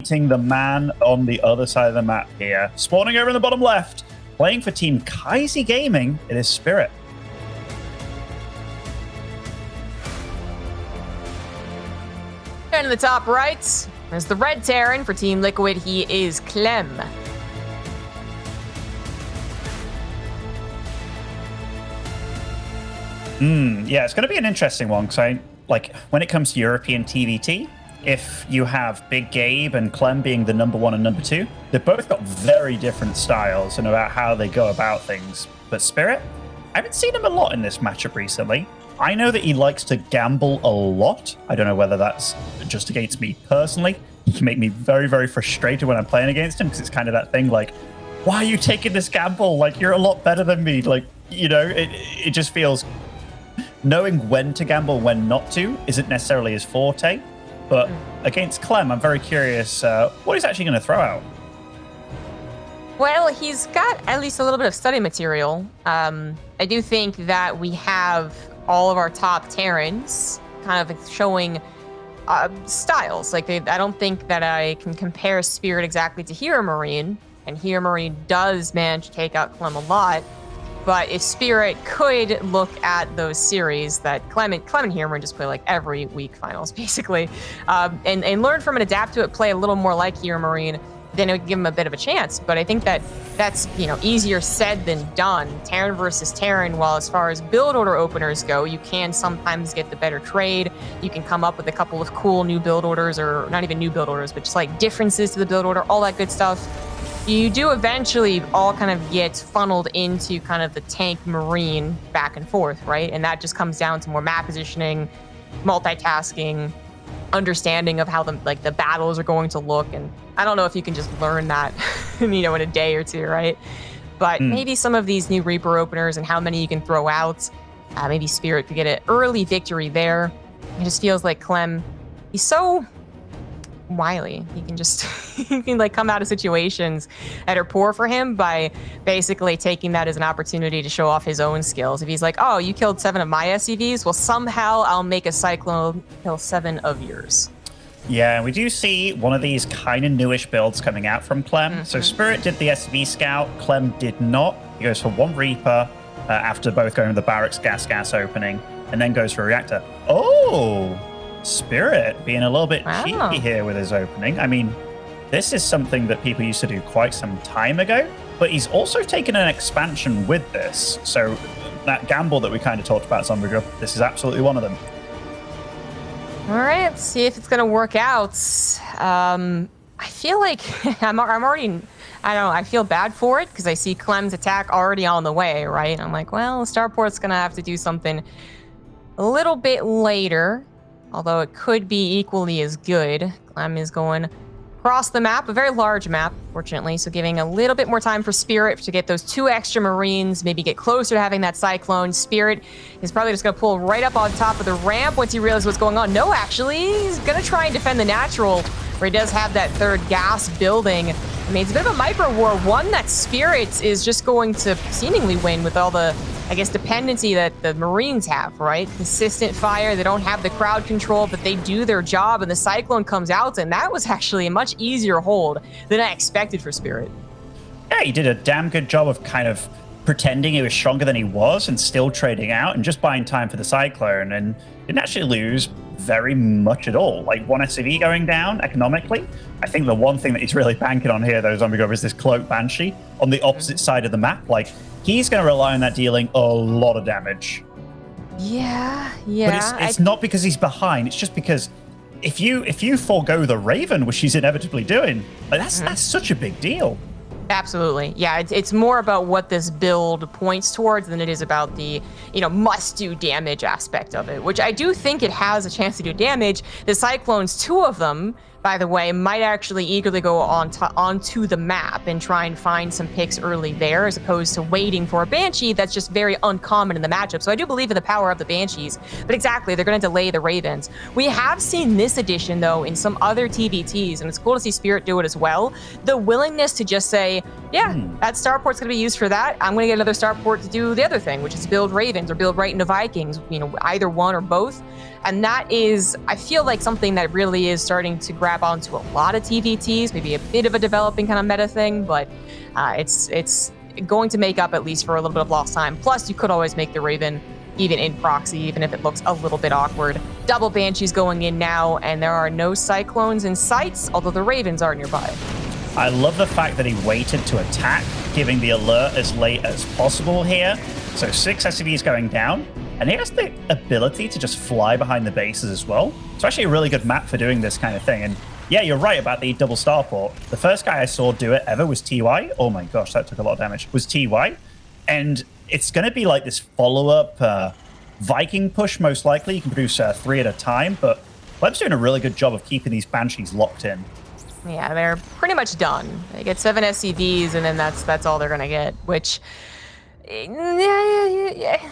meeting the man on the other side of the map here. Spawning over in the bottom left, playing for Team Kaisi Gaming, it is Spirit. And in the top right, there's the red Terran for Team Liquid. He is Clem. Yeah, it's going to be an interesting one because when it comes to European TVT, if you have Big Gabe and Clem being the number 1 and number 2, they've both got very different styles and about how they go about things. But Spirit, I haven't seen him a lot in this matchup recently. I know that he likes to gamble a lot. I don't know whether that's just against me personally. He can make me very, very frustrated when I'm playing against him because it's kind of that thing like, why are you taking this gamble? Like, you're a lot better than me. Like, you know, it just feels... Knowing when to gamble, when not to, isn't necessarily his forte. But against Clem, I'm very curious what he's actually going to throw out. Well, he's got at least a little bit of study material. I do think that we have all of our top Terrans kind of showing styles. Like, I don't think that I can compare Spirit exactly to Hero Marine, and Hero Marine does manage to take out Clem a lot. But if Spirit could look at those series that Clem and Hero Marine just play like every week finals, basically, and learn from it, adapt to it, play a little more like Hero Marine, then it would give him a bit of a chance. But I think that's easier said than done. Terran versus Terran, while as far as build order openers go, you can sometimes get the better trade. You can come up with a couple of cool new build orders, or not even new build orders, but just like differences to the build order, all that good stuff. You do eventually all kind of get funneled into kind of the tank marine back and forth, right? And that just comes down to more map positioning, multitasking, understanding of how the battles are going to look. And I don't know if you can just learn that, in a day or two, right? But maybe some of these new Reaper openers and how many you can throw out, maybe Spirit could get an early victory there. It just feels like Clem, he's so wily. He can just he can come out of situations that are poor for him by basically taking that as an opportunity to show off his own skills. If he's like, oh, you killed 7 of my SCVs, well, somehow I'll make a Cyclone kill 7 of yours. Yeah, we do see one of these kind of newish builds coming out from Clem. So Spirit did the SCV Scout, Clem did not. He goes for 1 Reaper after both going with the Barracks gas opening, and then goes for a Reactor. Oh! Spirit being a little bit cheeky here with his opening. I mean, this is something that people used to do quite some time ago, but he's also taken an expansion with this. So that gamble that we kind of talked about, Zombigrub, this is absolutely one of them. All right, let's see if it's going to work out. I feel like I'm already, I don't know, I feel bad for it because I see Clem's attack already on the way, right? I'm like, well, Starport's going to have to do something a little bit later. Although it could be equally as good. Clem is going across the map, a very large map, fortunately, so giving a little bit more time for Spirit to get those 2 extra Marines, maybe get closer to having that Cyclone. Spirit is probably just going to pull right up on top of the ramp once he realizes what's going on. No, actually, he's going to try and defend the natural, where he does have that 3rd gas building. I mean, it's a bit of a micro war, one that Spirit is just going to seemingly win with all the, I guess, dependency that the Marines have, right? Consistent fire, they don't have the crowd control, but they do their job, and the Cyclone comes out, and that was actually a much easier hold than I expected for Spirit. Yeah, he did a damn good job of kind of pretending he was stronger than he was and still trading out and just buying time for the Cyclone, and didn't actually lose very much at all. Like, 1 SCV going down economically. I think the one thing that he's really banking on here, though, Zombie is this Cloak Banshee on the opposite side of the map. Like, he's going to rely on that dealing a lot of damage. Yeah. But it's not because he's behind. It's just because if you forego the Raven, which he's inevitably doing, like that's such a big deal. Absolutely. Yeah, it's more about what this build points towards than it is about the, must-do damage aspect of it, which I do think it has a chance to do damage. The Cyclones, 2 of them, by the way, might actually eagerly go onto the map and try and find some picks early there, as opposed to waiting for a Banshee that's just very uncommon in the matchup. So I do believe in the power of the Banshees, but exactly, they're going to delay the Ravens. We have seen this edition, though, in some other TVTs, and it's cool to see Spirit do it as well. The willingness to just say, yeah, that Starport's going to be used for that. I'm going to get another Starport to do the other thing, which is build Ravens or build right into Vikings, either one or both. And that is, I feel like, something that really is starting to grab grab onto a lot of TVTs, maybe a bit of a developing kind of meta thing, but it's going to make up at least for a little bit of lost time. Plus, you could always make the Raven even in proxy, even if it looks a little bit awkward. Double Banshees going in now, and there are no Cyclones in sights, although the Ravens are nearby. I love the fact that he waited to attack, giving the alert as late as possible here. So 6 SCVs going down, and he has the ability to just fly behind the bases as well. It's actually a really good map for doing this kind of thing. And yeah, you're right about the double starport. The first guy I saw do it ever was TY. Oh my gosh, that took a lot of damage. Was TY. And it's going to be like this follow-up Viking push, most likely. You can produce 3 at a time, but Clem's doing a really good job of keeping these Banshees locked in. Yeah, they're pretty much done. They get 7 SCVs, and then that's all they're going to get, which... Yeah,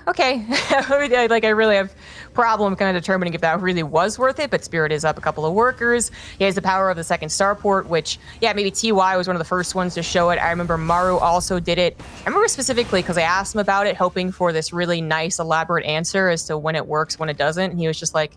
okay. I really have problem kind of determining if that really was worth it, but Spirit is up a couple of workers. He has the power of the second starport, which, yeah, maybe TY was one of the first ones to show it. I remember Maru also did it. I remember specifically because I asked him about it, hoping for this really nice, elaborate answer as to when it works, when it doesn't. And he was just like,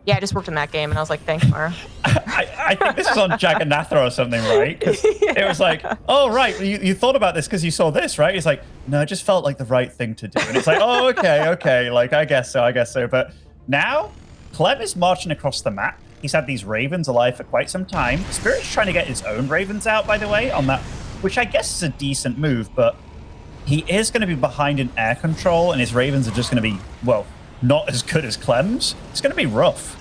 yeah, I just worked in that game. And I was like, thanks, Maru. I think this is on Jagannatha or something, right? It was like, oh, right, you thought about this because you saw this, right? He's like, no, it just felt like the right thing to do. And it's like, oh, okay. Like, I guess so. But now, Clem is marching across the map. He's had these Ravens alive for quite some time. Spirit's trying to get his own Ravens out, by the way, on that, which I guess is a decent move, but he is going to be behind in air control, and his Ravens are just going to be, well, not as good as Clem's. It's going to be rough.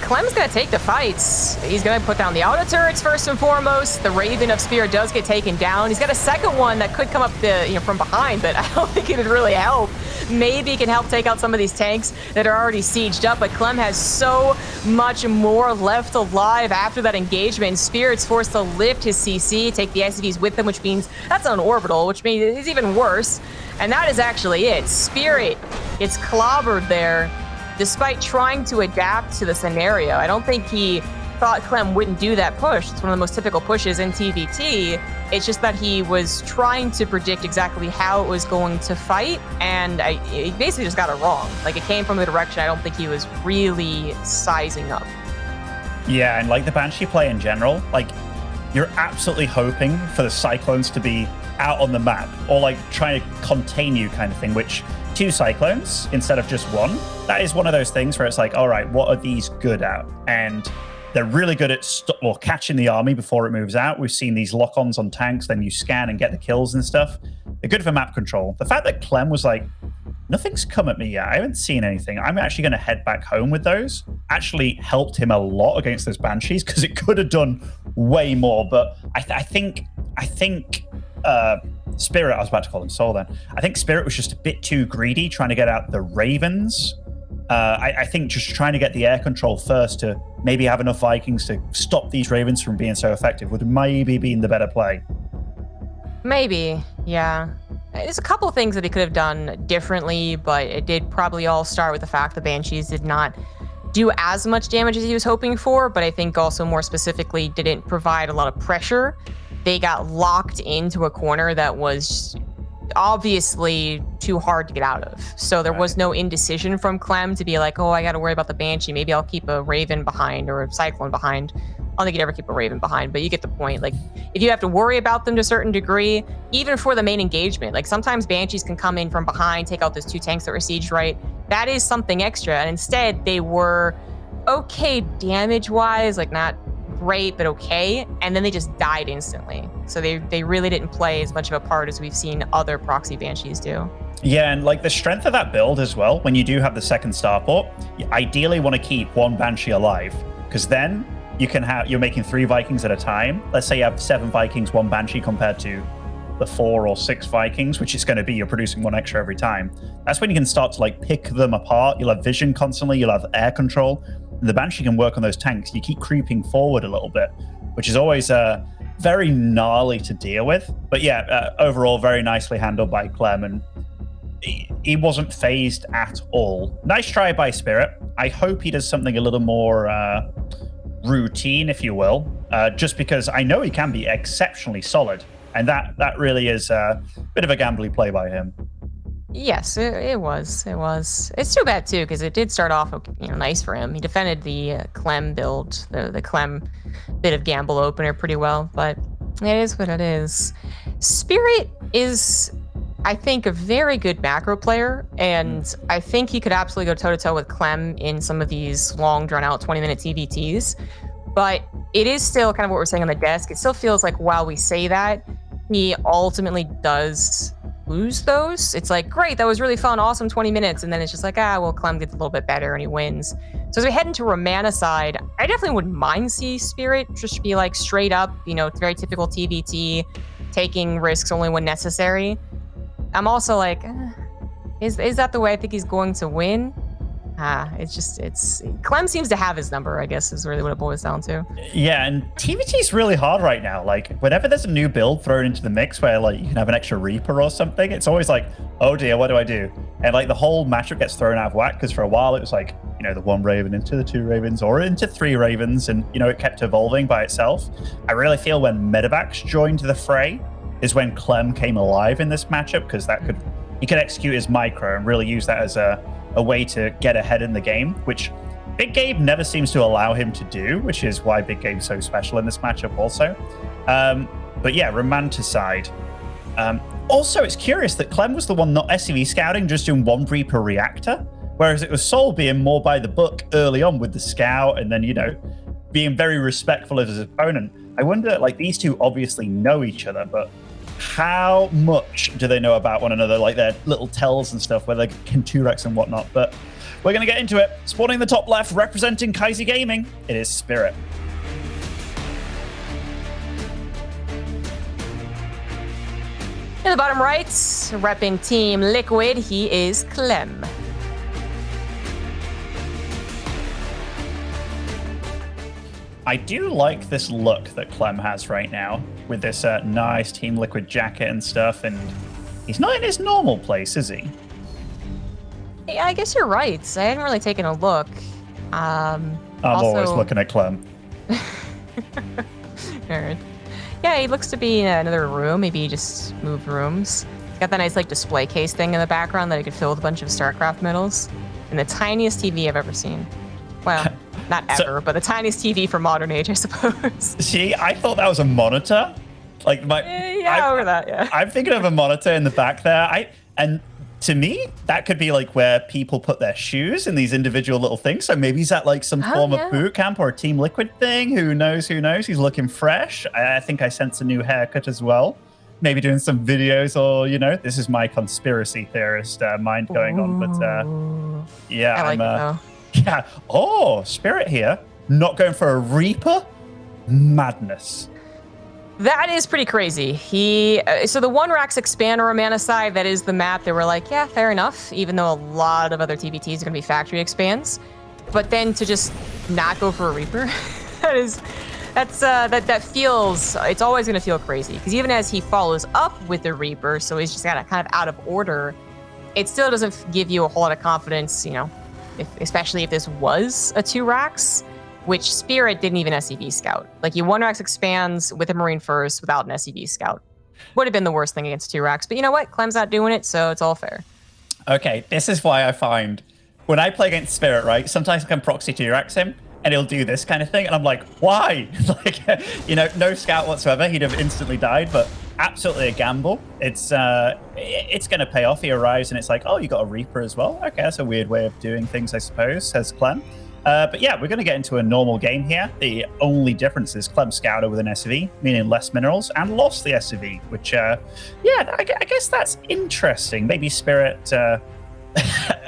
Clem's going to take the fights. He's going to put down the auto turrets first and foremost. The Raven of Spirit does get taken down. He's got a second one that could come up from behind, but I don't think it would really help. Maybe it can help take out some of these tanks that are already sieged up, but Clem has so much more left alive after that engagement. Spirit's forced to lift his CC, take the SCVs with him, which means that's on orbital, which means it's even worse. And that is actually it. Spirit gets clobbered there, despite trying to adapt to the scenario. I don't think he thought Clem wouldn't do that push. It's one of the most typical pushes in TVT. It's just that he was trying to predict exactly how it was going to fight, and he basically just got it wrong. Like, it came from the direction I don't think he was really sizing up. Yeah, and like the Banshee play in general, like, you're absolutely hoping for the Cyclones to be out on the map, or like trying to contain you kind of thing, which 2 Cyclones instead of just 1, that is one of those things where it's like, all right, what are these good at? And they're really good at catching the army before it moves out. We've seen these lock-ons on tanks, then you scan and get the kills and stuff. They're good for map control. The fact that Clem was like, nothing's come at me yet, I haven't seen anything, I'm actually going to head back home with those, actually helped him a lot against those Banshees, because it could have done way more. But I think Spirit, I was about to call him Soul then. I think Spirit was just a bit too greedy trying to get out the Ravens. I think just trying to get the air control first to maybe have enough Vikings to stop these Ravens from being so effective would maybe be the better play. Maybe, yeah. There's a couple of things that he could have done differently, but it did probably all start with the fact the Banshees did not do as much damage as he was hoping for, but I think also more specifically didn't provide a lot of pressure. They got locked into a corner that was obviously too hard to get out of. So there was no indecision from Clem to be like, oh, I got to worry about the Banshee. Maybe I'll keep a Raven behind or a Cyclone behind. I don't think you'd ever keep a Raven behind, but you get the point. Like, if you have to worry about them to a certain degree, even for the main engagement, like sometimes Banshees can come in from behind, take out those 2 tanks that were sieged, right? That is something extra. And instead, they were okay damage-wise, like not great, but okay. And then they just died instantly. So they really didn't play as much of a part as we've seen other proxy Banshees do. Yeah, and like the strength of that build as well, when you do have the second starport, you ideally want to keep 1 Banshee alive, because then you can have, you're making 3 Vikings at a time. Let's say you have 7 Vikings, 1 Banshee compared to the 4 or 6 Vikings, which is going to be you're producing 1 extra every time. That's when you can start to like pick them apart. You'll have vision constantly, you'll have air control. And the Banshee can work on those tanks. You keep creeping forward a little bit, which is always very gnarly to deal with. But yeah, overall, very nicely handled by Clem, and he wasn't phased at all. Nice try by Spirit. I hope he does something a little more routine, if you will, just because I know he can be exceptionally solid, and that really is a bit of a gambly play by him. Yes, it was. It was. It's too bad too, because it did start off, nice for him. He defended the Clem build, the Clem bit of gamble opener pretty well, but it is what it is. Spirit is, I think, a very good macro player, and I think he could absolutely go toe to toe with Clem in some of these long, drawn out 20-minute TVTs. But it is still kind of what we're saying on the desk. It still feels like while we say that, he ultimately does lose those. It's like, great, that was really fun, awesome 20 minutes. And then it's just like, well, Clem gets a little bit better and he wins. So as we head into Romana side, I definitely wouldn't mind see Spirit just be like straight up, very typical TVT, taking risks only when necessary. I'm also like, is that the way I think he's going to win? It's Clem seems to have his number, I guess, is really what it boils down to. Yeah, and TVT is really hard right now. Like, whenever there's a new build thrown into the mix where, like, you can have an extra Reaper or something, it's always like, oh dear, what do I do? And, like, the whole matchup gets thrown out of whack, because for a while it was like, the 1 Raven into the 2 Ravens, or into 3 Ravens, and, it kept evolving by itself. I really feel when Medivacs joined the fray is when Clem came alive in this matchup, because he could execute his micro and really use that as a way to get ahead in the game, which Big Gabe never seems to allow him to do, which is why Big Gabe's so special in this matchup also. But yeah, Romanticide. Also, it's curious that Clem was the one not SCV scouting, just doing 1 Reaper reactor, whereas it was Sol being more by the book early on with the scout, and then, being very respectful of his opponent. I wonder, like, these two obviously know each other, but how much do they know about one another, like their little tells and stuff, where they can 2-rex and whatnot? But we're going to get into it. Spawning in the top left, representing Kaiser Gaming, it is Spirit. In the bottom right, repping Team Liquid, he is Clem. I do like this look that Clem has right now, with this nice Team Liquid jacket and stuff, and he's not in his normal place, is he? Yeah, I guess you're right. I hadn't really taken a look. I'm always looking at Clem. Nerd. Yeah, he looks to be in another room. Maybe he just moved rooms. He's got that nice display case thing in the background that he could fill with a bunch of StarCraft medals. And the tiniest TV I've ever seen. Well, not ever, but the tiniest TV for modern age, I suppose. See, I thought that was a monitor. Like over that, yeah. I'm thinking of a monitor in the back there. And to me, that could be like where people put their shoes in these individual little things. So maybe he's at like some form of boot camp or a Team Liquid thing. Who knows? He's looking fresh. I think I sense a new haircut as well. Maybe doing some videos, or this is my conspiracy theorist mind going on. But yeah, I like it though. Yeah. Oh, Spirit here. Not going for a Reaper? Madness. That is pretty crazy. So the 1-Rax expand on Romana side, that is the map. They were like, yeah, fair enough, even though a lot of other TVTs are going to be factory expands. But then to just not go for a Reaper, that feels, it's always going to feel crazy. Because even as he follows up with the Reaper, so he's just kind of out of order, it still doesn't give you a whole lot of confidence, especially if this was a 2-Rax, which Spirit didn't even SCV scout. Like, you 1-Rax expands with a Marine first without an SCV scout. Would have been the worst thing against 2-Rax, but you know what? Clem's not doing it, so it's all fair. Okay, this is why I find when I play against Spirit, right, sometimes I can proxy 2-Rax him, and he'll do this kind of thing, and I'm like, why? Like, no scout whatsoever. He'd have instantly died, but absolutely a gamble. It's going to pay off. He arrives, and it's like, oh, you got a Reaper as well? Okay, that's a weird way of doing things, I suppose, says Clem. But yeah, we're going to get into a normal game here. The only difference is Clem scouted with an SCV, meaning less minerals, and lost the SCV, which, yeah, I guess that's interesting. Maybe Spirit...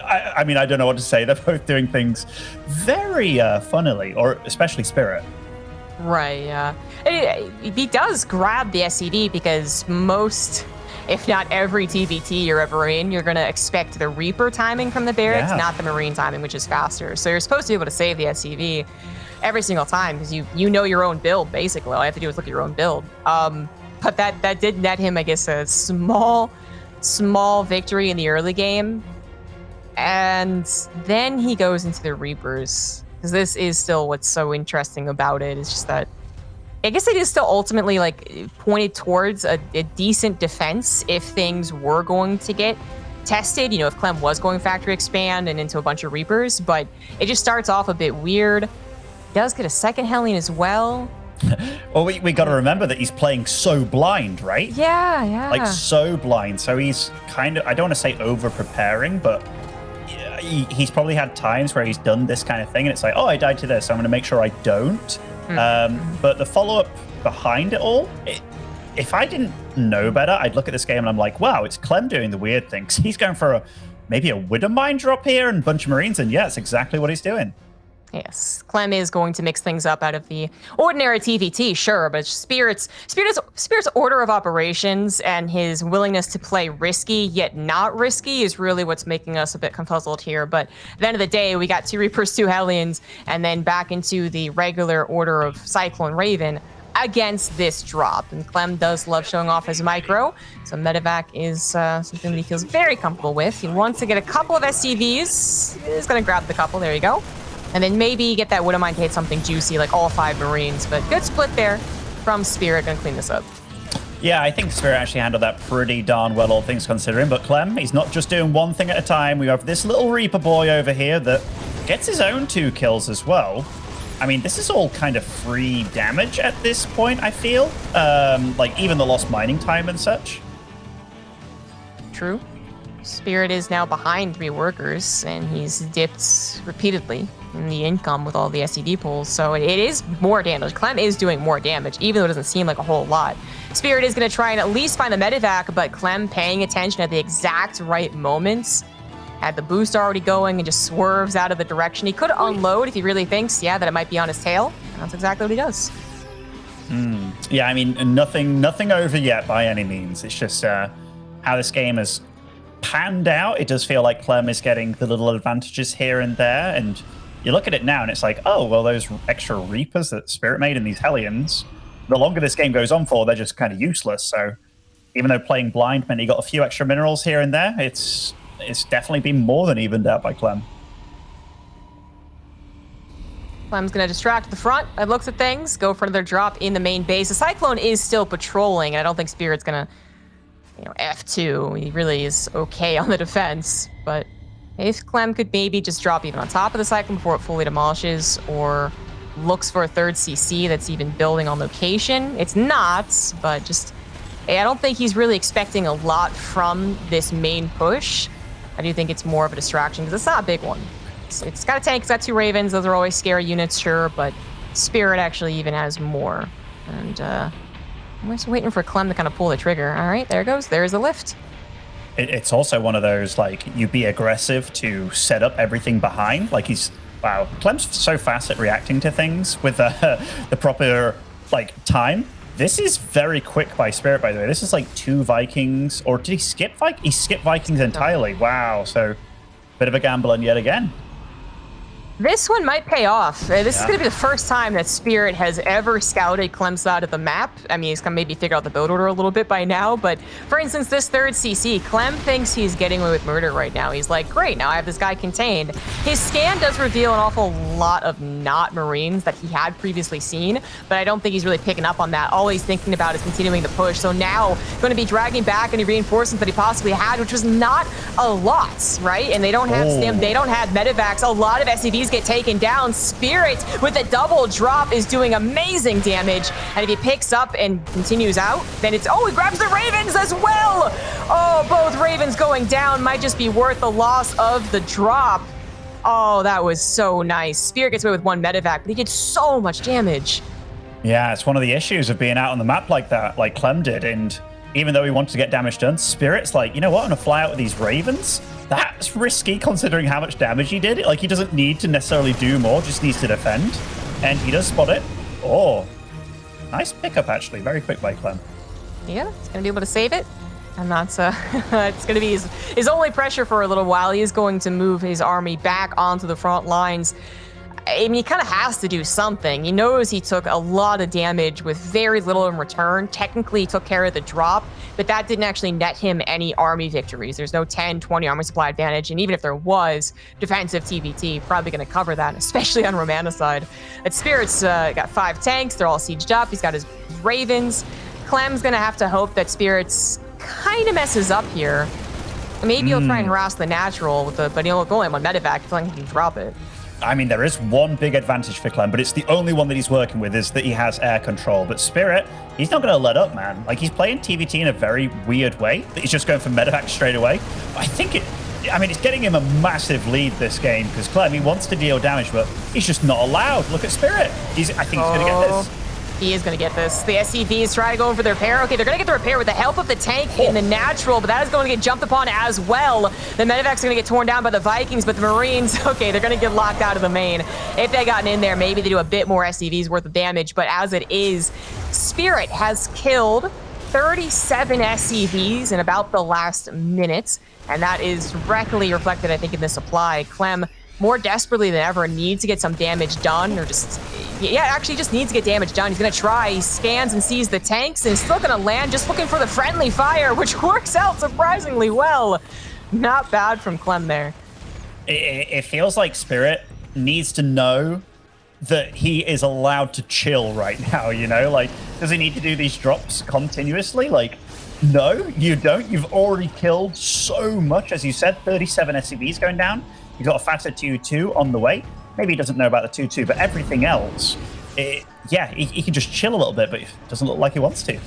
I mean, I don't know what to say. They're both doing things very funnily, or especially Spirit. Right, yeah. He does grab the SCV because most, if not every TVT you're ever in, you're going to expect the Reaper timing from the barracks, not the Marine timing, which is faster. So you're supposed to be able to save the SCV every single time because you know your own build, basically. All you have to do is look at your own build. But that did net him, I guess, a small victory in the early game. And then he goes into the Reapers, because this is still what's so interesting about it. It's just that I guess it is still ultimately like pointed towards a decent defense if things were going to get tested, you know, if Clem was going factory expand and into a bunch of Reapers, but it just starts off a bit weird. He does get a second Hellion as well. Well, we got to remember that he's playing so blind, right? Yeah. Like, so blind. So he's kind of, I don't want to say over-preparing, but he's probably had times where he's done this kind of thing, and it's like, oh, I died to this, so I'm going to make sure I don't. But the follow-up behind it all, if I didn't know better, I'd look at this game and I'm like, wow, it's Clem doing the weird things. He's going for maybe a Widow Mine drop here and a bunch of Marines, and yeah, it's exactly what he's doing. Yes, Clem is going to mix things up out of the ordinary TVT, sure, but Spirit's order of operations and his willingness to play risky yet not risky is really what's making us a bit confuzzled here. But at the end of the day, we got 2 Reapers, 2 Hellions, and then back into the regular order of Cyclone Raven against this drop. And Clem does love showing off his micro, so medevac is something that he feels very comfortable with. He wants to get a couple of SCVs. He's going to grab the couple. There you go. And then maybe get that Widow Mine to hit something juicy, like all 5 Marines. But good split there from Spirit. Gonna clean this up. Yeah, I think Spirit actually handled that pretty darn well, all things considering. But Clem, he's not just doing one thing at a time. We have this little Reaper boy over here that gets his own 2 kills as well. I mean, this is all kind of free damage at this point, I feel. Like, even the lost mining time and such. True. Spirit is now behind 3 workers, and he's dipped repeatedly in the income with all the SCD pulls, so it is more damage. Clem is doing more damage, even though it doesn't seem like a whole lot. Spirit is going to try and at least find the medevac, but Clem paying attention at the exact right moments, had the boost already going and just swerves out of the direction. He could unload if he really thinks, yeah, that it might be on his tail. And that's exactly what he does. Yeah, I mean, nothing over yet by any means. It's just how this game has panned out. It does feel like Clem is getting the little advantages here and there, and you look at it now and it's like, oh, well, those extra Reapers that Spirit made in these Hellions, the longer this game goes on for, they're just kind of useless. So even though playing blind meant he got a few extra minerals here and there, it's definitely been more than evened out by Clem. Clem's going to distract the front. It looks at things, go for another drop in the main base. The Cyclone is still patrolling, and I don't think Spirit's going to, F2. He really is okay on the defense, but if Clem could maybe just drop even on top of the Cyclone before it fully demolishes, or looks for a 3rd CC that's even building on location. It's not, but just, I don't think he's really expecting a lot from this main push. I do think it's more of a distraction, because it's not a big one. It's got a tank, it's got 2 Ravens, those are always scary units, sure, but Spirit actually even has more. And I'm just waiting for Clem to kind of pull the trigger. All right, there it goes. There's the lift. It's also one of those, like, you be aggressive to set up everything behind. Like, wow, Clem's so fast at reacting to things with the proper, like, time. This is very quick by Spirit, by the way. This is like 2 Vikings, or did he skip Vikings? He skipped Vikings entirely. Wow, so bit of a gamble and yet again. This one might pay off. This is going to be the first time that Spirit has ever scouted Clem's side of the map. I mean, he's going to maybe figure out the build order a little bit by now, but for instance, this 3rd CC, Clem thinks he's getting away with murder right now. He's like, great, now I have this guy contained. His scan does reveal an awful lot of not Marines that he had previously seen, but I don't think he's really picking up on that. All he's thinking about is continuing the push. So now going to be dragging back any reinforcements that he possibly had, which was not a lot, right? And they don't have stim, they don't have medevacs. A lot of SCVs get taken down. Spirit with a double drop is doing amazing damage, and if he picks up and continues out, then it's, he grabs the Ravens as well. Oh, both Ravens going down might just be worth the loss of the drop. Oh, that was so nice. Spirit gets away with 1 medevac, but he did so much damage. Yeah, it's one of the issues of being out on the map like that, like Clem did, and even though he wanted to get damage done, Spirit's like, you know what, I'm going to fly out with these Ravens. That's risky considering how much damage he did. Like, he doesn't need to necessarily do more, just needs to defend. And he does spot it. Oh, nice pickup, actually. Very quick by Clem. Yeah, he's going to be able to save it. And that's it's going to be his only pressure for a little while. He is going to move his army back onto the front lines. I mean, he kind of has to do something. He knows he took a lot of damage with very little in return. Technically, he took care of the drop, but that didn't actually net him any army victories. There's no 10, 20 army supply advantage, and even if there was, defensive TVT probably going to cover that, especially on Romana side. But Spirit's got 5 tanks. They're all sieged up. He's got his Ravens. Clem's going to have to hope that Spirit's kind of messes up here. Maybe he'll try and harass the natural with the, but he'll go in on medevac. I feel like he can drop it. I mean, there is one big advantage for Clem, but it's the only one that he's working with is that he has air control. But Spirit, he's not going to let up, man. Like, he's playing TVT in a very weird way. He's just going for medevac straight away. I think it's getting him a massive lead this game because Clem, he wants to deal damage, but he's just not allowed. Look at Spirit. I think he's going to get this. He is going to get this. The SCVs try to go in for the repair. Okay, they're going to get the repair with the help of the tank in the natural, but that is going to get jumped upon as well. The medevac's going to get torn down by the Vikings, but the Marines, okay, they're going to get locked out of the main. If they gotten in there, maybe they do a bit more SCVs worth of damage, but as it is, Spirit has killed 37 SCVs in about the last minute, and that is directly reflected, I think, in the supply. Clem, more desperately than ever, needs to get some damage done, or just needs to get damage done. He's going to try. He scans and sees the tanks, and he's still going to land, just looking for the friendly fire, which works out surprisingly well. Not bad from Clem there. It feels like Spirit needs to know that he is allowed to chill right now, you know? Like, does he need to do these drops continuously? Like, no, you don't. You've already killed so much. As you said, 37 SCVs going down. You've got a faster 2-2 on the way. Maybe he doesn't know about the 2-2, but everything else, he can just chill a little bit, but it doesn't look like he wants to.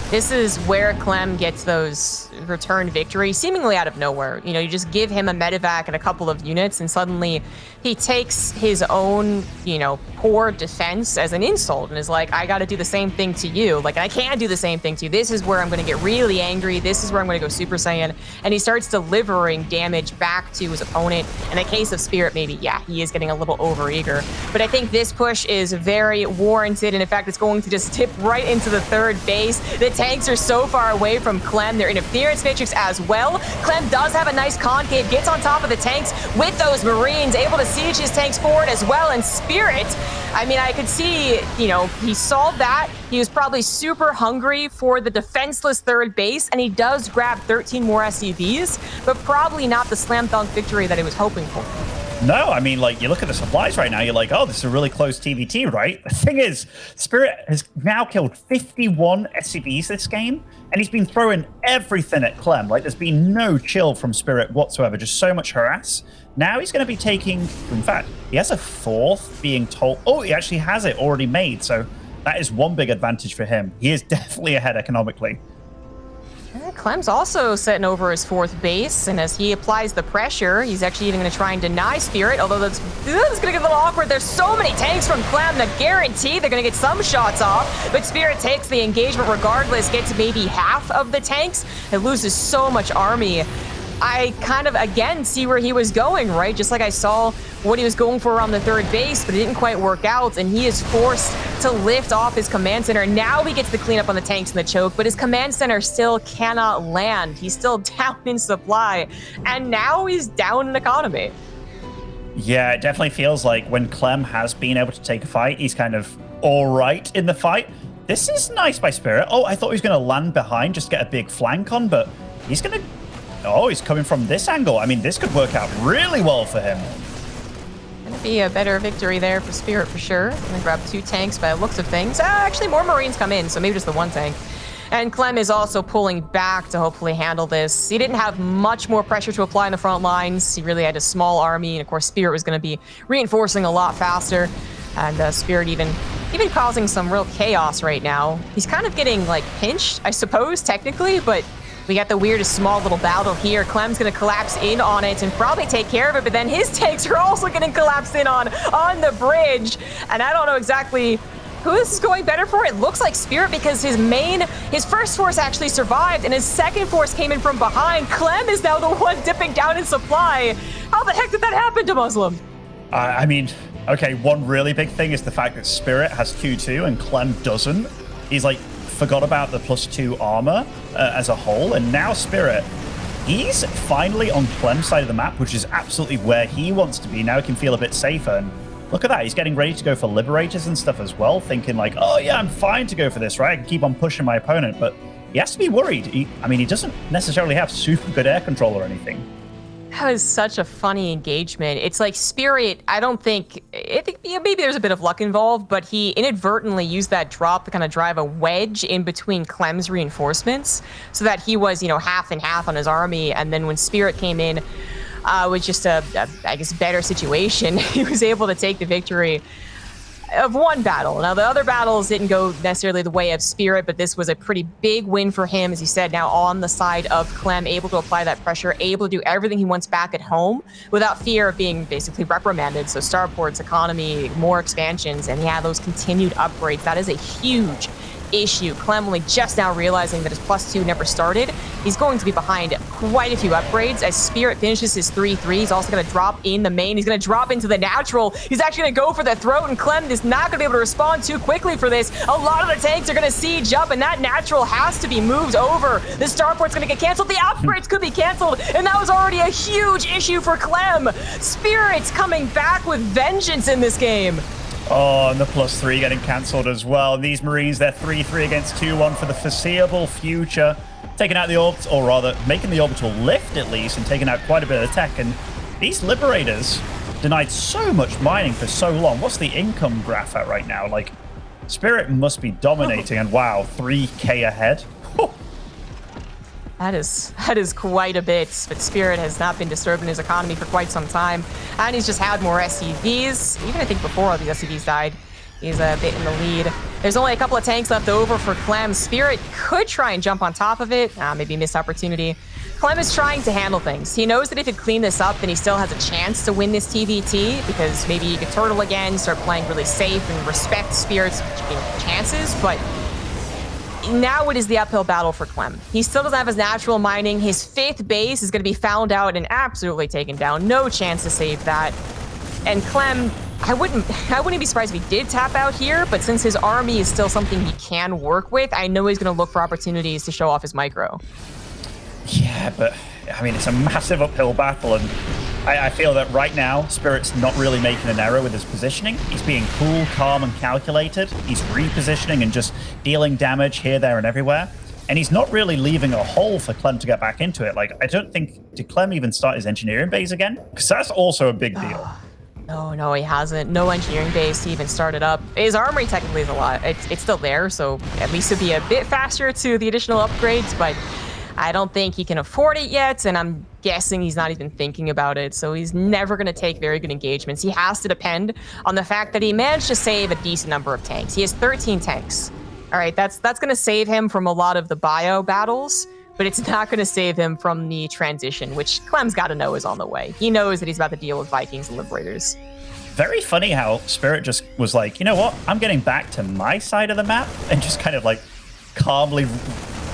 This is where Clem gets those return victories, seemingly out of nowhere. You know, you just give him a medevac and a couple of units, and suddenly he takes his own, poor defense as an insult and is like, I got to do the same thing to you. Like, I can't do the same thing to you. This is where I'm going to get really angry. This is where I'm going to go Super Saiyan. And he starts delivering damage back to his opponent. In the case of Spirit, maybe, he is getting a little overeager. But I think this push is very warranted. And in fact, it's going to just tip right into the third base. The tanks are so far away from Clem. Their interference matrix as well. Clem does have a nice concave, gets on top of the tanks with those Marines, able to siege his tanks forward as well. And Spirit, I mean, I could see, he saw that. He was probably super hungry for the defenseless third base, and he does grab 13 more SCVs, but probably not the slam dunk victory that he was hoping for. No, I mean, like, you look at the supplies right now, you're like, oh, this is a really close TVT, right? The thing is, Spirit has now killed 51 SCVs this game, and he's been throwing everything at Clem. Like, there's been no chill from Spirit whatsoever, just so much harass. Now he's going to be taking, in fact, he has a fourth being told. Oh, he actually has it already made, so that is one big advantage for him. He is definitely ahead economically. Clem's also setting over his fourth base, and as he applies the pressure, he's actually even going to try and deny Spirit, although that's going to get a little awkward. There's so many tanks from Clem that guarantee they're going to get some shots off, but Spirit takes the engagement regardless, gets maybe half of the tanks. It loses so much army. I kind of, again, see where he was going, right? Just like I saw what he was going for on the third base, but it didn't quite work out, and he is forced to lift off his command center. Now he gets the cleanup on the tanks and the choke, but his command center still cannot land. He's still down in supply, and now he's down in economy. Yeah, it definitely feels like when Clem has been able to take a fight, he's kind of all right in the fight. This is nice by Spirit. Oh, I thought he was going to land behind, just get a big flank on, but he's going to... Oh, he's coming from this angle. I mean, this could work out really well for him. Gonna be a better victory there for Spirit for sure. Gonna grab 2 tanks by the looks of things. Actually, more Marines come in, so maybe just the 1 tank. And Clem is also pulling back to hopefully handle this. He didn't have much more pressure to apply in the front lines. He really had a small army, and of course, Spirit was gonna be reinforcing a lot faster. And Spirit even causing some real chaos right now. He's kind of getting, like, pinched, I suppose, technically, but we got the weirdest small little battle here. Clem's going to collapse in on it and probably take care of it, but then his tanks are also getting collapsed in on the bridge. And I don't know exactly who this is going better for. It looks like Spirit because his first force actually survived and his second force came in from behind. Clem is now the one dipping down in supply. How the heck did that happen to Muslim? I mean, okay, one really big thing is the fact that Spirit has 2-2 and Clem doesn't. He's like, forgot about the +2 armor as a whole, and now Spirit, he's finally on Clem's side of the map, which is absolutely where he wants to be. Now he can feel a bit safer, and look at that, he's getting ready to go for Liberators and stuff as well, thinking like, oh yeah, I'm fine to go for this, right? I can keep on pushing my opponent, but he has to be worried. He doesn't necessarily have super good air control or anything. That was such a funny engagement. It's like Spirit, I think yeah, maybe there's a bit of luck involved, but he inadvertently used that drop to kind of drive a wedge in between Clem's reinforcements so that he was, half and half on his army. And then when Spirit came in with just I guess, better situation, he was able to take the victory of one battle. Now, the other battles didn't go necessarily the way of Spirit, but this was a pretty big win for him, as he said, now on the side of Clem, able to apply that pressure, able to do everything he wants back at home without fear of being basically reprimanded. So Starport's economy, more expansions, and he had those continued upgrades. That is a huge issue. Clem only just now realizing that his +2 never started. He's going to be behind quite a few upgrades. As Spirit finishes his 3-3, he's also going to drop in the main. He's going to drop into the natural. He's actually going to go for the throat, and Clem is not going to be able to respond too quickly for this. A lot of the tanks are going to siege up, and that natural has to be moved over. The starport's going to get canceled. The upgrades could be canceled, and that was already a huge issue for Clem. Spirit's coming back with vengeance in this game. Oh, and the +3 getting cancelled as well. These Marines, they're 3-3 against 2-1 for the foreseeable future. Taking out the orbital, or rather, making the orbital lift at least, and taking out quite a bit of tech. And these Liberators denied so much mining for so long. What's the income graph at right now? Like, Spirit must be dominating, and wow, 3K ahead. That is quite a bit, but Spirit has not been disturbing his economy for quite some time, and he's just had more SCVs. Even I think before all these SCVs died, he's a bit in the lead. There's only a couple of tanks left over for Clem. Spirit could try and jump on top of it. Maybe missed opportunity. Clem is trying to handle things. He knows that if he clean this up, then he still has a chance to win this TVT, because maybe he could turtle again, start playing really safe, and respect Spirit's chances, but now it is the uphill battle for Clem. He still doesn't have his natural mining. His 5th base is going to be found out and absolutely taken down. No chance to save that. And Clem, I wouldn't be surprised if he did tap out here, but since his army is still something he can work with, I know he's going to look for opportunities to show off his micro. Yeah, but I mean, it's a massive uphill battle, and I feel that right now, Spirit's not really making an error with his positioning. He's being cool, calm, and calculated. He's repositioning and just dealing damage here, there, and everywhere. And he's not really leaving a hole for Clem to get back into it. Like, I don't think, did Clem even start his engineering base again? Because that's also a big deal. No, he hasn't. No engineering base to even start it up. His armory technically is a lot. It's still there, so at least it'd be a bit faster to the additional upgrades, but I don't think he can afford it yet, and I'm guessing he's not even thinking about it, so he's never going to take very good engagements. He has to depend on the fact that he managed to save a decent number of tanks. He has 13 tanks. All right, that's going to save him from a lot of the bio battles, but it's not going to save him from the transition, which Clem's got to know is on the way. He knows that he's about to deal with Vikings and Liberators. Very funny how Spirit just was like, you know what? I'm getting back to my side of the map, and just kind of like calmly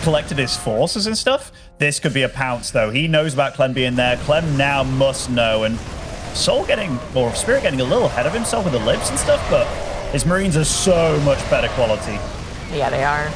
collected his forces and stuff. This could be a pounce, though. He knows about Clem being there. Clem now must know, and Spirit getting a little ahead of himself with the libs and stuff, but his Marines are so much better quality. Yeah, they are.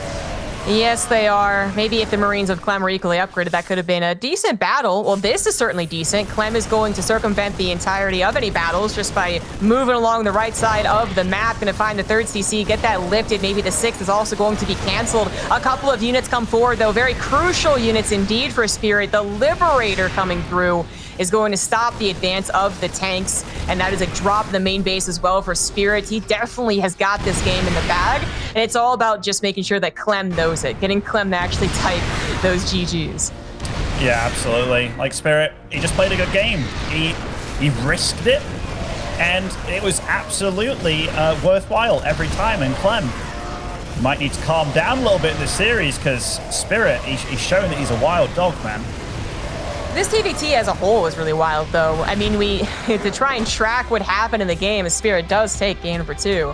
Yes, they are. Maybe if the Marines of Clem were equally upgraded, that could have been a decent battle. Well, this is certainly decent. Clem is going to circumvent the entirety of any battles just by moving along the right side of the map. Going to find the 3rd CC, get that lifted. Maybe the 6th is also going to be canceled. A couple of units come forward, though. Very crucial units indeed for Spirit. The Liberator coming through is going to stop the advance of the tanks, and that is a drop in the main base as well for Spirit. He definitely has got this game in the bag, and it's all about just making sure that Clem knows it, getting Clem to actually type those GGs. Yeah, absolutely. Like Spirit, he just played a good game. He risked it, and it was absolutely worthwhile every time. And Clem might need to calm down a little bit in this series, because Spirit, he's shown that he's a wild dog, man. This TVT as a whole is really wild, though. I mean, to try and track what happened in the game, as Spirit does take game number 2.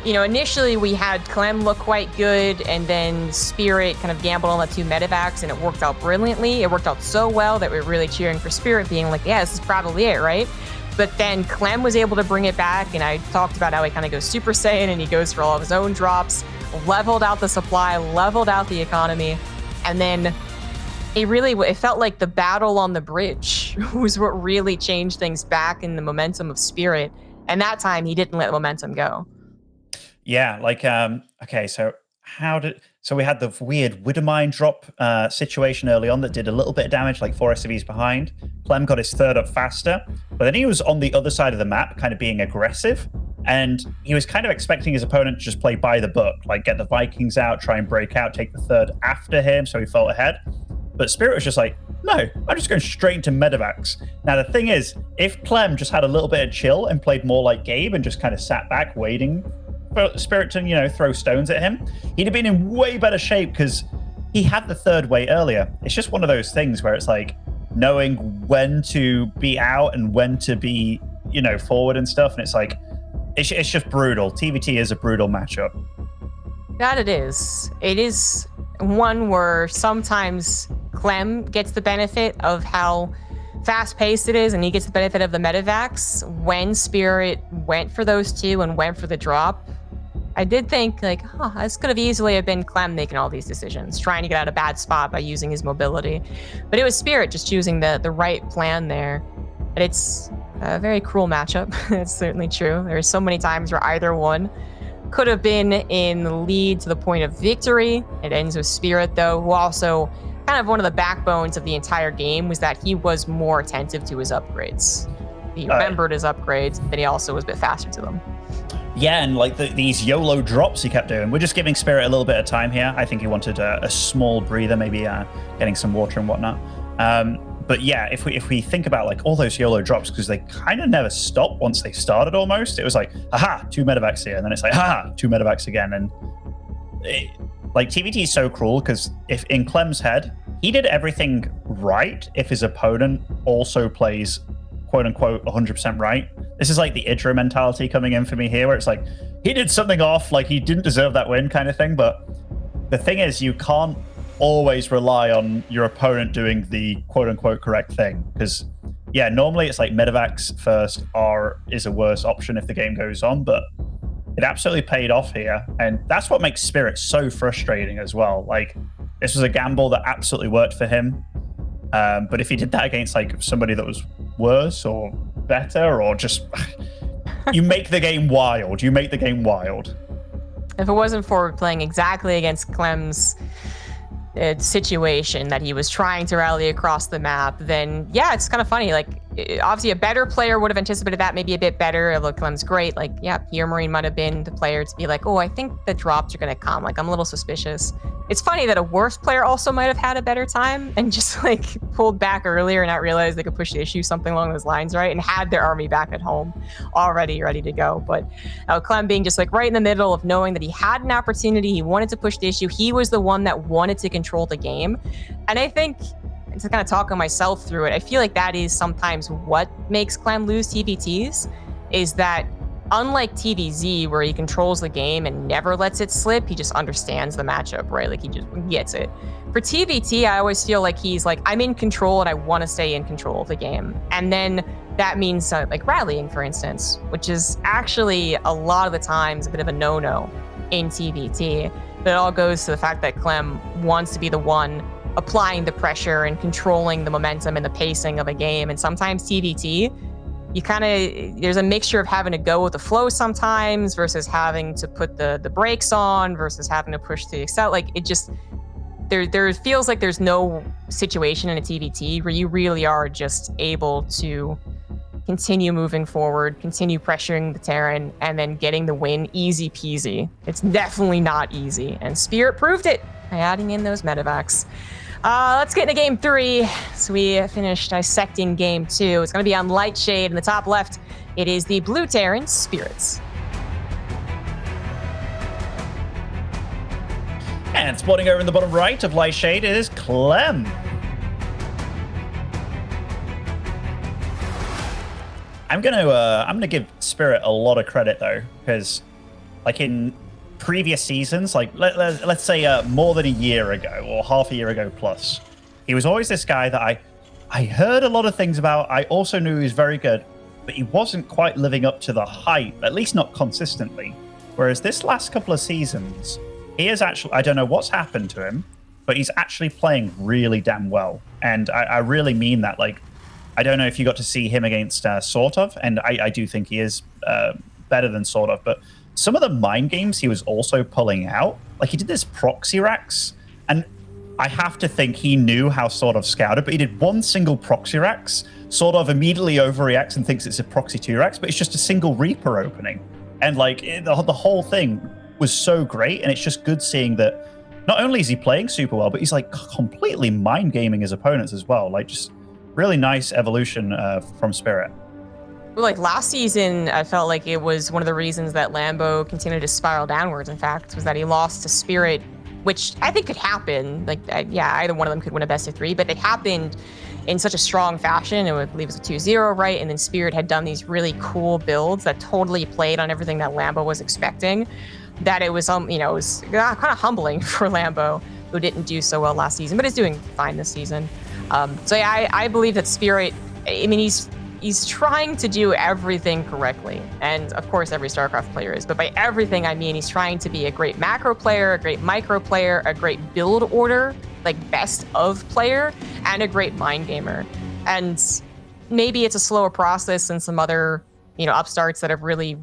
Initially we had Clem look quite good, and then Spirit kind of gambled on the 2 medevacs, and it worked out brilliantly. It worked out so well that we're really cheering for Spirit, being like, yeah, this is probably it, right? But then Clem was able to bring it back, and I talked about how he kind of goes Super Saiyan, and he goes for all of his own drops, leveled out the supply, leveled out the economy, and then it felt like the battle on the bridge was what really changed things back in the momentum of Spirit. And that time he didn't let the momentum go. Yeah, like, okay, so So we had the weird Widowmine drop situation early on that did a little bit of damage, like 4 SCVs behind. Clem got his third up faster, but then he was on the other side of the map, kind of being aggressive, and he was kind of expecting his opponent to just play by the book, like get the Vikings out, try and break out, take the third after him, so he felt ahead. But Spirit was just like, no, I'm just going straight into medevacs. Now, the thing is, if Clem just had a little bit of chill and played more like Gabe and just kind of sat back waiting for Spirit to, throw stones at him, he'd have been in way better shape because he had the third way earlier. It's just one of those things where it's like knowing when to be out and when to be, forward and stuff. And it's like, it's just brutal. TVT is a brutal matchup. That it is. It is one where sometimes Clem gets the benefit of how fast-paced it is, and he gets the benefit of the medevacs. When Spirit went for those two and went for the drop, I did think, this could have easily have been Clem making all these decisions, trying to get out of a bad spot by using his mobility. But it was Spirit just choosing the right plan there. But it's a very cruel matchup. It's certainly true. There are so many times where either one could have been in the lead to the point of victory. It ends with Spirit, though, who also kind of one of the backbones of the entire game was that he was more attentive to his upgrades. He remembered his upgrades, but he also was a bit faster to them. Yeah, and these YOLO drops he kept doing. We're just giving Spirit a little bit of time here. I think he wanted a small breather, maybe getting some water and whatnot. But yeah, if we think about all those YOLO drops, because they kind of never stopped once they started almost. It was like, aha, 2 medevacs here. And then it's like, aha, 2 medevacs again. And TVT is so cruel because if in Clem's head, he did everything right if his opponent also plays quote unquote 100% right. This is like the Idra mentality coming in for me here, where it's like he did something off, like he didn't deserve that win kind of thing. But the thing is, you can't always rely on your opponent doing the quote unquote correct thing, because yeah, normally it's like medevacs first is a worse option if the game goes on, but it absolutely paid off here, and that's what makes Spirit so frustrating as well. This was a gamble that absolutely worked for him, but if he did that against somebody that was worse or better, or just you make the game wild. If it wasn't for playing exactly against Clem's situation that he was trying to rally across the map, then yeah, it's kind of funny. Obviously a better player would have anticipated that maybe a bit better. Look, Clem's great. Pierre Marine might have been the player to be like, oh, I think the drops are going to come. I'm a little suspicious. It's funny that a worse player also might have had a better time and just pulled back earlier and not realized they could push the issue, something along those lines, right? And had their army back at home already ready to go. But Clem being just right in the middle of knowing that he had an opportunity, he wanted to push the issue. He was the one that wanted to control the game. And I think, to kind of talk myself through it, I feel like that is sometimes what makes Clem lose TVTs, is that unlike TVZ, where he controls the game and never lets it slip, he just understands the matchup, right? He just gets it. For TVT, I always feel like he's I'm in control and I want to stay in control of the game. And then that means rallying, for instance, which is actually a lot of the times a bit of a no-no in TVT. But it all goes to the fact that Clem wants to be the one applying the pressure and controlling the momentum and the pacing of a game. And sometimes TVT, there's a mixture of having to go with the flow sometimes versus having to put the brakes on versus having to push the excel. There feels like there's no situation in a TVT where you really are just able to continue moving forward, continue pressuring the Terran, and then getting the win easy peasy. It's definitely not easy. And Spirit proved it by adding in those medevacs. Let's get into game 3. So we finished dissecting game 2. It's going to be on Light Shade in the top left. It is the Blue Terran Spirits. And spawning over in the bottom right of Light Shade is Clem. I'm gonna give Spirit a lot of credit though, because in previous seasons, let's say more than a year ago or half a year ago plus, he was always this guy that I heard a lot of things about. I also knew he was very good, but he wasn't quite living up to the hype, at least not consistently. Whereas this last couple of seasons, he is actually, I don't know what's happened to him, but he's actually playing really damn well. And I really mean that. I don't know if you got to see him against Sort of, and I do think he is better than Sort of, but some of the mind games he was also pulling out, like he did this proxy racks, and I have to think he knew how sort of scouted, but he did one single proxy racks, sort of immediately overreacts and thinks it's a proxy 2 racks, but it's just a single Reaper opening. And like the whole thing was so great, and it's just good seeing that not only is he playing super well, but he's like completely mind gaming his opponents as well. Like just really nice evolution from Spirit. Like last season, I felt like it was one of the reasons that Lambo continued to spiral downwards. In fact, was that he lost to Spirit, which I think could happen. Like, yeah, either one of them could win a best of 3, but it happened in such a strong fashion. It would leave us a 2-0, right? And then Spirit had done these really cool builds that totally played on everything that Lambo was expecting. That it was, it was kind of humbling for Lambo, who didn't do so well last season, but is doing fine this season. So yeah, I believe that Spirit. I mean, he's trying to do everything correctly. And of course, every StarCraft player is. But by everything, I mean he's trying to be a great macro player, a great micro player, a great build order, like best of player, and a great mind gamer. And maybe it's a slower process than some other, upstarts that have really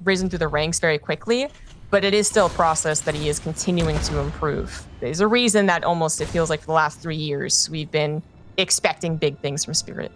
risen through the ranks very quickly. But it is still a process that he is continuing to improve. There's a reason that almost it feels like for the last 3 years, we've been expecting big things from Spirit.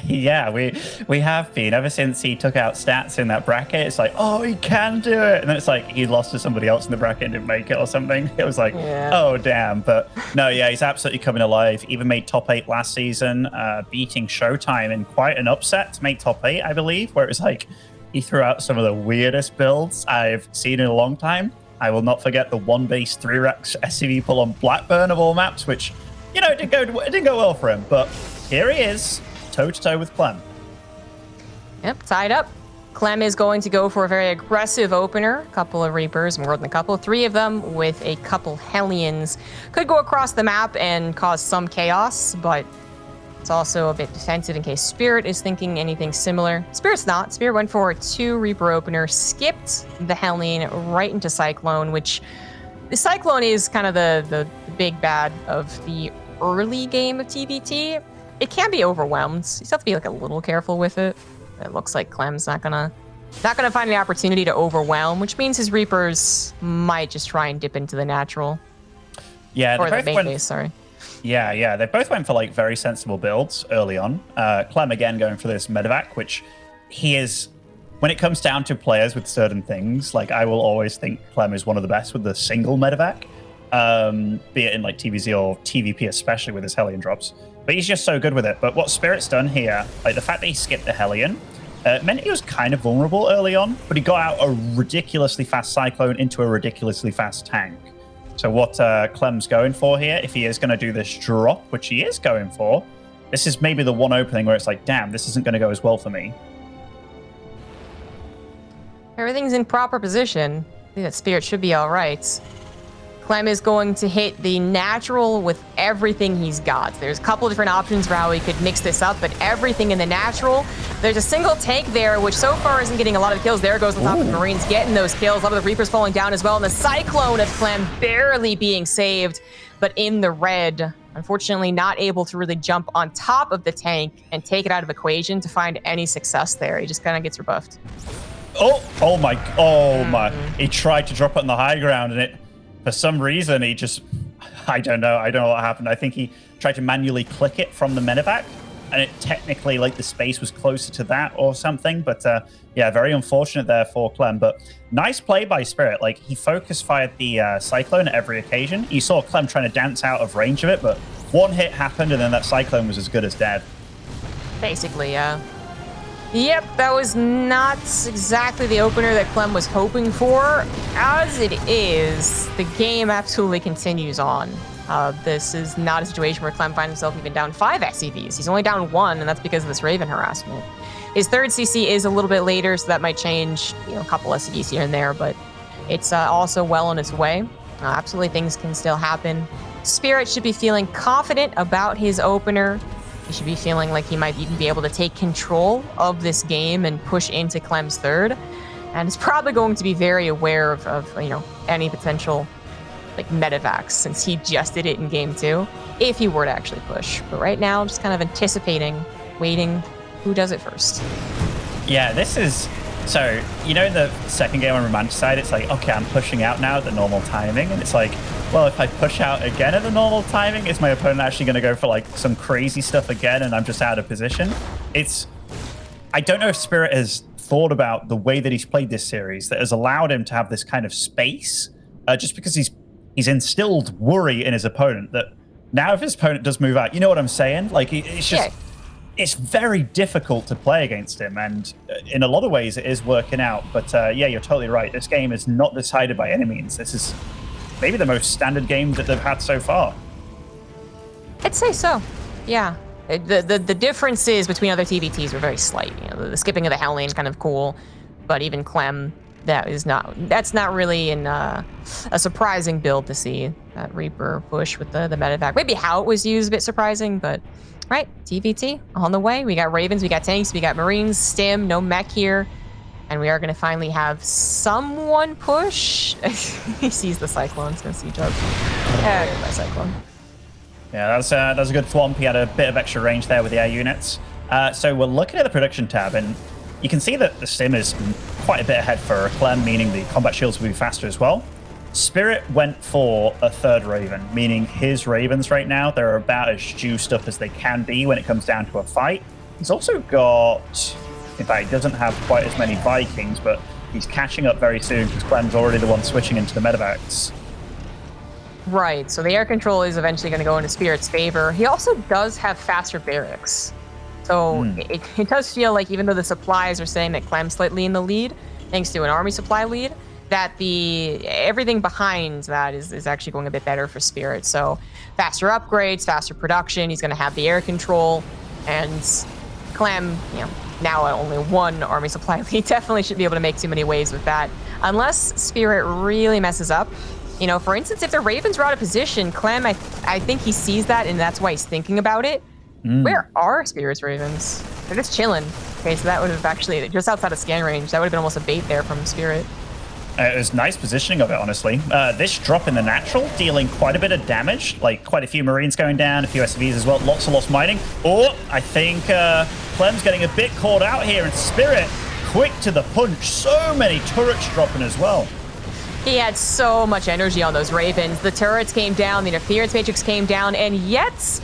Yeah, we have been ever since he took out stats in that bracket. It's like, oh, he can do it, and then it's like he lost to somebody else in the bracket and didn't make it or something. It was like, Oh damn. But no, yeah, he's absolutely coming alive. Even made top 8 last season, beating Showtime in quite an upset to make top 8, I believe, where it was like he threw out some of the weirdest builds I've seen in a long time. I will not forget the 1-base 3-racks SCV pull on Blackburn of all maps, which it didn't go well for him, but here he is, toe-to-toe with Clem. Yep, tied up. Clem is going to go for a very aggressive opener. A couple of Reapers, more than a couple, 3 of them with a couple Hellions. Could go across the map and cause some chaos, but it's also a bit defensive in case Spirit is thinking anything similar. Spirit's not. Spirit went for a 2 Reaper opener, skipped the Hellion right into Cyclone, which the Cyclone is kind of the big bad of the early game of TVT. It can be overwhelmed. You still have to be like a little careful with it. It looks like Clem's not gonna find the opportunity to overwhelm, which means his Reapers might just try and dip into the natural. Yeah, or the main base, sorry. Yeah, they both went for like very sensible builds early on. Clem again going for this medevac, which he is. When it comes down to players with certain things, like I will always think Clem is one of the best with the single medevac, be it in like TVZ or TVP, especially with his Hellion drops. But he's just so good with it. But what Spirit's done here, like the fact that he skipped the Hellion, meant he was kind of vulnerable early on, but he got out a ridiculously fast Cyclone into a ridiculously fast tank. So what Clem's going for here, if he is going to do this drop, which he is going for, this is maybe the one opening where it's like, damn, this isn't going to go as well for me. Everything's in proper position. I think that Spirit should be all right. Clem is going to hit the natural with everything he's got. There's a couple different options for how he could mix this up, but everything in the natural. There's a single tank there, which so far isn't getting a lot of kills. There goes the top of the Marines getting those kills. A lot of the Reapers falling down as well. And the Cyclone of Clem barely being saved, but in the red. Unfortunately, not able to really jump on top of the tank and take it out of equation to find any success there. He just kind of gets rebuffed. Oh my. He tried to drop it on the high ground, and it, for some reason, he just, I don't know what happened. I think he tried to manually click it from the medevac, and it technically, like, the space was closer to that or something. But yeah, very unfortunate there for Clem. But nice play by Spirit. Like, he focus fired the Cyclone at every occasion. You saw Clem trying to dance out of range of it, but one hit happened, and then that Cyclone was as good as dead. Basically, yeah. Yep, that was not exactly the opener that Clem was hoping for. As it is, the game absolutely continues on. This is not a situation where Clem finds himself even down 5 SCVs. He's only down 1, and that's because of this Raven harassment. His third CC is a little bit later, so that might change, a couple SCVs here and there, but it's also well on its way. Absolutely, things can still happen. Spirit should be feeling confident about his opener. He should be feeling like he might even be able to take control of this game and push into Clem's third. And is probably going to be very aware of any potential medevacs, since he just did it in game 2, if he were to actually push. But right now, I'm just kind of anticipating, waiting, who does it first. Yeah, this is So, you know, in the second game on Romanticide, it's like, okay, I'm pushing out now at the normal timing. And it's like, well, if I push out again at the normal timing, is my opponent actually going to go for like some crazy stuff again and I'm just out of position? I don't know if Spirit has thought about the way that he's played this series that has allowed him to have this kind of space, just because he's instilled worry in his opponent that now if his opponent does move out, you know what I'm saying? Like, it's just... Yeah. It's very difficult to play against him, and in a lot of ways it is working out. But yeah, you're totally right. This game is not decided by any means. This is maybe the most standard game that they've had so far. I'd say so. Yeah. The differences between other TVTs were very slight. You know, the skipping of the Hell Lane is kind of cool, but even Clem, that's not really a surprising build to see. That Reaper push with the medevac. Maybe how it was used a bit surprising, but right, TVT on the way. We got Ravens, we got tanks, we got Marines, Stim, no mech here. And we are going to finally have someone push. He sees the Cyclone. He's going to siege up. Yeah, goodbye, Cyclone. Yeah, that was a good thwomp. He had a bit of extra range there with the air units. So we're looking at the production tab, and you can see that the Stim is quite a bit ahead for Clem, meaning the combat shields will be faster as well. Spirit went for a third Raven, meaning his Ravens right now, they're about as juiced up as they can be when it comes down to a fight. He's also got, in fact, he doesn't have quite as many Vikings, but he's catching up very soon because Clem's already the one switching into the medevacs. Right, so the air control is eventually going to go into Spirit's favor. He also does have faster barracks. So it does feel like even though the supplies are saying that Clem's slightly in the lead, thanks to an army supply lead, that everything behind that is actually going a bit better for Spirit. So faster upgrades, faster production. He's going to have the air control, and Clem, you know, now only one army supply lead, definitely should be able to make too many waves with that, unless Spirit really messes up. You know, for instance, if the Ravens are out of position, Clem, I think he sees that, and that's why he's thinking about it. Where are Spirit's Ravens? They're just chilling. Okay, so that would have actually, just outside of scan range, that would have been almost a bait there from Spirit. It was nice positioning of it, honestly. This drop in the natural, dealing quite a bit of damage, like quite a few Marines going down, a few SCVs as well, lots of lost mining. Oh, I think Clem's getting a bit caught out here, and Spirit, quick to the punch. So many turrets dropping as well. He had so much energy on those Ravens. The turrets came down, the interference matrix came down, and yet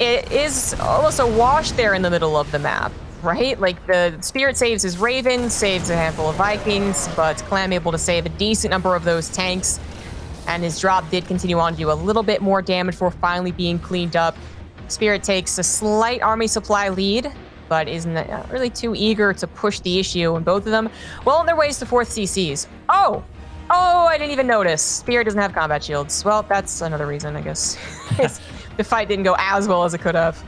it is almost a wash there in the middle of the map. Right? Like, the Spirit saves his Ravens, saves a handful of Vikings, but Clem able to save a decent number of those tanks, and his drop did continue on to do a little bit more damage before finally being cleaned up. Spirit takes a slight army supply lead, but isn't really too eager to push the issue, and both of them well on their ways to 4th CCs. Oh, I didn't even notice. Spirit doesn't have combat shields. Well, that's another reason, I guess. The fight didn't go as well as it could have.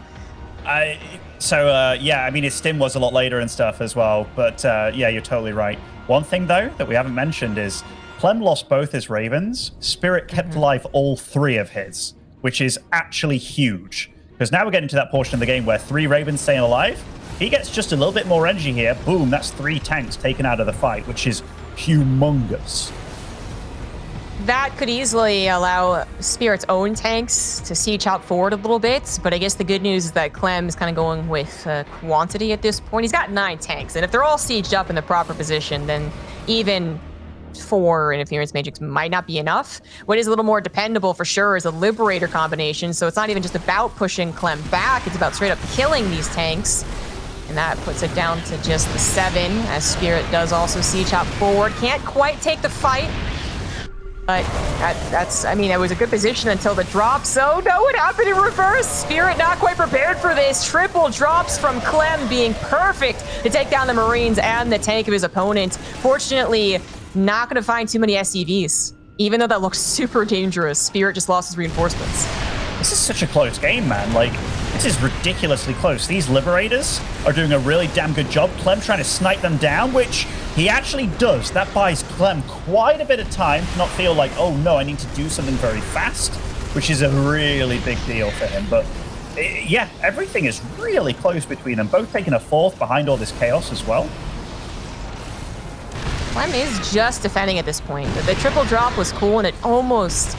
Yeah, I mean, his Stim was a lot later and stuff as well, but yeah, you're totally right. One thing, though, that we haven't mentioned is Clem lost both his Ravens. Spirit kept alive all 3 of his, which is actually huge, because now we're getting to that portion of the game where 3 Ravens staying alive. He gets just a little bit more energy here. Boom, that's 3 tanks taken out of the fight, which is humongous. That could easily allow Spirit's own tanks to siege out forward a little bit, but I guess the good news is that Clem is kind of going with quantity at this point. He's got 9 tanks, and if they're all sieged up in the proper position, then even 4 interference matrix might not be enough. What is a little more dependable for sure is a Liberator combination, so it's not even just about pushing Clem back, it's about straight up killing these tanks. And that puts it down to just the 7, as Spirit does also siege out forward. Can't quite take the fight. But I mean, it was a good position until the drop. So no, it happened in reverse. Spirit not quite prepared for this. Triple drops from Clem, being perfect to take down the Marines and the tank of his opponent. Fortunately, not going to find too many SCVs. Even though that looks super dangerous, Spirit just lost his reinforcements. This is such a close game, man. Like, this is ridiculously close. These Liberators are doing a really damn good job. Clem trying to snipe them down, which he actually does. That buys Clem quite a bit of time to not feel like, oh no, I need to do something very fast, which is a really big deal for him. But yeah, everything is really close between them, both taking a 4th behind all this chaos as well. Clem is just defending at this point. The triple drop was cool, and it almost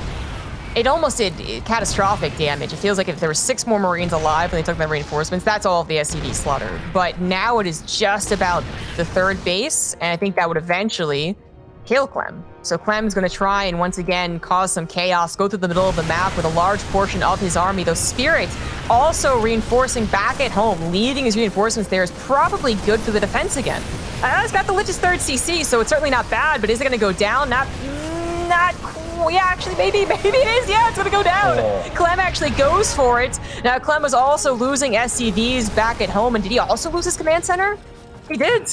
It almost did catastrophic damage. It feels like if there were 6 more Marines alive when they took the reinforcements, that's all of the SCV slaughtered. But now it is just about the 3rd base, and I think that would eventually kill Clem. So Clem's going to try and once again cause some chaos, go through the middle of the map with a large portion of his army. Though Spirit also reinforcing back at home, leaving his reinforcements there is probably good for the defense again. It's got the Lich's 3rd CC, so it's certainly not bad, but is it going to go down? Not yeah, actually, maybe it is. Yeah, it's going to go down. Oh. Clem actually goes for it. Now, Clem was also losing SCVs back at home, and did he also lose his command center? He did.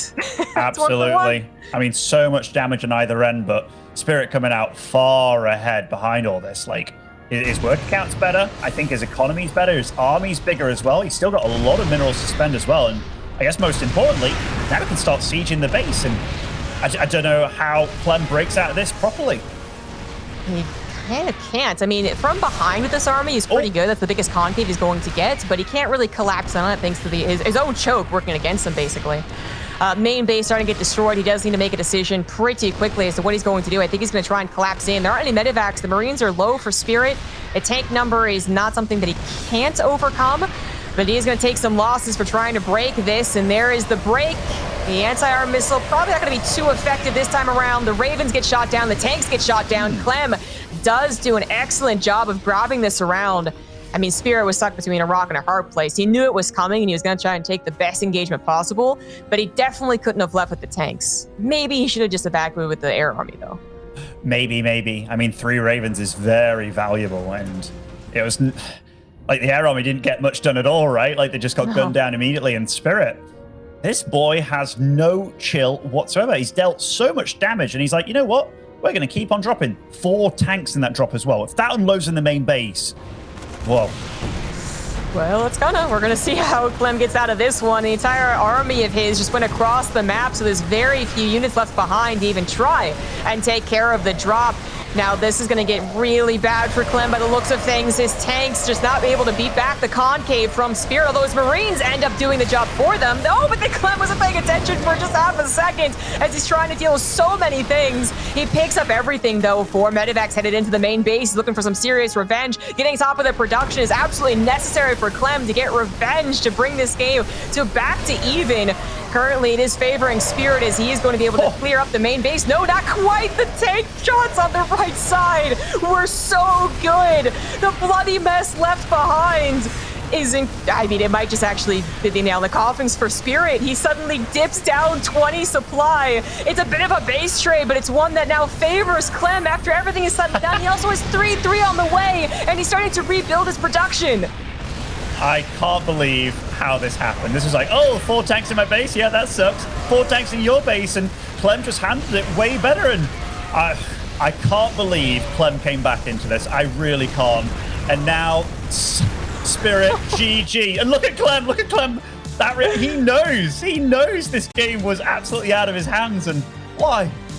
Absolutely. I mean, so much damage on either end, but Spirit coming out far ahead behind all this. Like, his work count's better. I think his economy's better. His army's bigger as well. He's still got a lot of minerals to spend as well. And I guess most importantly, now he can start sieging the base. And I don't know how Clem breaks out of this properly. He kind of can't. I mean, from behind with this army, he's pretty good. That's the biggest concave he's going to get, but he can't really collapse on it thanks to his own choke working against him, basically. Main base starting to get destroyed. He does need to make a decision pretty quickly as to what he's going to do. I think he's going to try and collapse in. There aren't any medevacs. The Marines are low for Spirit. A tank number is not something that he can't overcome, but he is going to take some losses for trying to break this, and there is the break. The anti-arm missile probably not going to be too effective this time around. The Ravens get shot down. The tanks get shot down. Clem does do an excellent job of grabbing this around. I mean, Spirit was stuck between a rock and a hard place. He knew it was coming, and he was going to try and take the best engagement possible, but he definitely couldn't have left with the tanks. Maybe he should have just evacuated with the air army, though. Maybe. I mean, 3 Ravens is very valuable, and it was... Like, the air army didn't get much done at all, right? Like, they just got gunned down immediately. And Spirit, this boy has no chill whatsoever. He's dealt so much damage, and he's like, you know what? We're going to keep on dropping 4 tanks in that drop as well. If that unloads in the main base, whoa. Well, we're gonna see how Clem gets out of this one. The entire army of his just went across the map, so there's very few units left behind to even try and take care of the drop. Now, this is going to get really bad for Clem by the looks of things. His tanks just not able to beat back the concave from Spirit, although his Marines end up doing the job for them. Oh, but then Clem wasn't paying attention for just half a second as he's trying to deal with so many things. He picks up everything, though, for medevacs headed into the main base. He's looking for some serious revenge. Getting top of the production is absolutely necessary for Clem to get revenge to bring this game to back to even. Currently, it is favoring Spirit as he is going to be able to clear up the main base. No, not quite. The tank shots on the right side were so good. The bloody mess left behind isn't... I mean, it might just actually be the nail in the coffins for Spirit. He suddenly dips down 20 supply. It's a bit of a base trade, but it's one that now favors Clem after everything is said and done. He also has 3-3 on the way, and he's starting to rebuild his production. I can't believe how this happened. This is like, oh, 4 tanks in my base? Yeah, that sucks. 4 tanks in your base, and Clem just handled it way better. And I can't believe Clem came back into this. I really can't. And now, Spirit, GG. And look at Clem. He knows this game was absolutely out of his hands. And why?